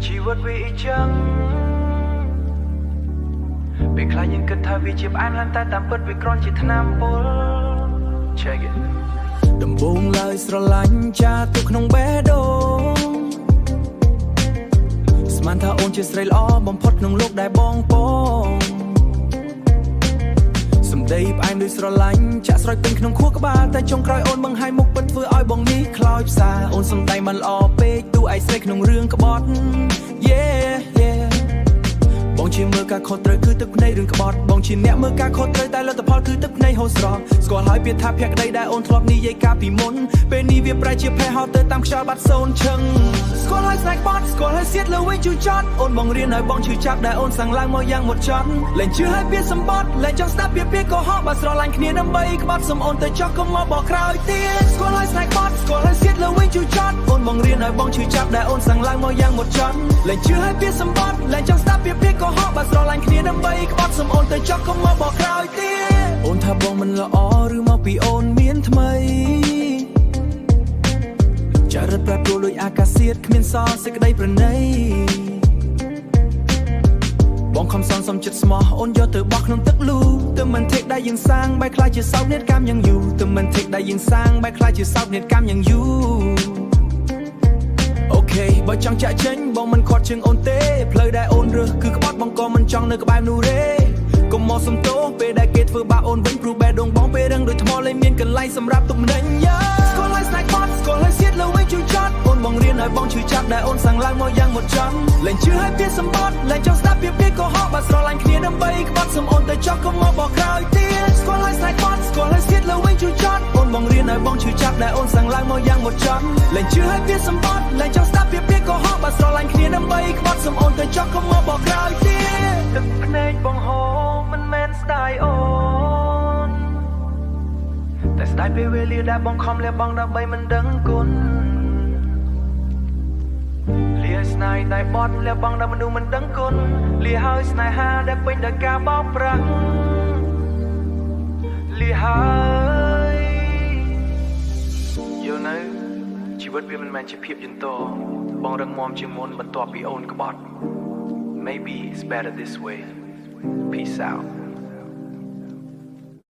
ชีวิตวิจังពេលខ្លះយើងគិតថាវាជាផ្អែមឡើងតែតាមពិតវាគ្រាន់ជាថ្នាំពុល Check it ដំបូងឡើយស្រឡាញ់ចាទុកក្នុងបេះដូងស្មានថាអូនជាស្រីល្អបំផុតក្នុងលោកដែលបងពងសម្ដីផ្អែមដូចស្រឡាញ់ចាក់ស្រោចពេញក្នុងខួរក្បាលតែចុងក្រោយអូនបង្ហាញមុខពិតធ្វើឲ្យបងនេះខ្លោចផ្សាអូនសម្ដីមិនល្អពេកទូឯងស្រីក្នុងរឿងក្បត់ Yeah yeah បងជាមើលការខុសត្រូវគឺទឹកភ្នែករឿងក្បត់បងជាអ្នកមើលការខុសត្រូវតែលទ្ធផលគឺទឹកភ្នែកហូរស្រស់ស្គាល់ហើយពាក្យថាភក្តីដែលអូនធ្លាប់និយាយកាលពីមុនពេលនេះវាប្រែជាផេះហោទៅតាមខ្យល់បាត់សូន្យឈឹងស្គាល់ហើយស្នេហ៍បត់ស្គាល់ហើយសៀតលើវិញជូចត់អូនបងរៀនឲ្យបងឈឺចាប់ដែលអូនសាំងឡើងមកយ៉ាងមុតចត់លែងជឿឲ្យពាក្យសម្បត្តិលែងចង់ស្ដាប់ពាក្យកុហកបើស្រឡាញ់គ្នាដើម្បីក្បត់សុំអូនទៅចោះកុំមកបកក្រោយទៀតស្គាល់ហើយស្នេហ៍បត់ស្គាល់ហើយសៀតលើវិញជូចត់អូនបងរៀនឲ្យបងឈឺចាប់ដែលអូនសាំងឡើងមកយ៉ាងមុតចត់លែងជឿឲ្យពាក្យសម្បត្តិលែងចង់ស្ដាប់ពាក្យកុហកបើស្រឡាញ់គ្នាដើម្បីក្បត់សុំអូនទៅចោះកុំមកបកក្រោយទៀតអូនថាបងមិនល្អឬមកពីអូនមានថ្មីចរិតប្រែប្រួលដោយអាកាសធាតុគ្មានសល់សេចក្តីប្រណីបងខំសងសំចិត្តស្មោះអូនយកទៅបោះក្នុងទឹកលូទើបមិនថេកដែលយើងសាងបែរខ្លាចជាសោកនេតកម្មយ៉ាងយូរទើបមិនថេកដែលយើងសាងបែរខ្លាចជាសោកនេតកម្មយ៉ាងយូរអូខេបើចង់ចាក់ចេញបងមិនខាត់ជើងអូនទេផ្លូវដែលអូនរើសគឺក្បត់បងក៏មិនចង់នៅក្បែរនោះទេកុំមកសំទោសពេលដែលគេធ្វើបាបអូនវិញព្រោះបេះដូងបងពេលរឹងដូចថ្មលែងមានកន្លែងសម្រាប់ទុកម្នេញស្គាល់ហើយស្នេហ៍បត់ស្គាល់ហើយសៀតលើវិញជូចត់អូនបងរៀនឲ្យបងឈឺចាប់ដែលអូនសាំងឡើងមកយ៉ាងមុតចត់លែងជឿឲ្យពាក្យសម្បត្តិលែងចង់ស្ដាប់ពាក្យកុហកបើស្រឡាញ់គ្នាដើម្បីក្បត់សុំអូនទៅចោះកុំមកបកក្រោយទៀតស្គាល់ហើយស្នេហ៍បត់ស្គាល់ហើយសៀតលើវិញជូចត់អូនបងរៀនឲ្យបងឈឺចាប់ដែលអូនសាំងឡើងមកយ៉ាងមុតចត់លែងជឿឲ្យពាក្យសម្បត្តិលែងចង់ស្ដាប់ពាក្យកុហកបើស្រឡាញ់គ្នាដើម្បីក្បត់សុំអូនទៅចោះកុំមកបកក្រោយទៀតទឹកភ្នែកបងហូរមិនមែនស្ដាយអូនតែស្ដាយពេលវេលាដែលបងខំលះបង់ដើម្បីមិនដឹងគុណលាស្នេហ៍តែបត់លះបង់ដល់មនុស្សមិនដឹងគុណលាហើយស្នេហាដែលពេញដោយការបោកប្រាស់លាហើយយល់នៅជីវិតវាមិនមែនជាភាពយន្តរបងរឹងមាំជាងមុនបន្ទាប់ពីអូនក្បត់ Maybe it's better this way Peace out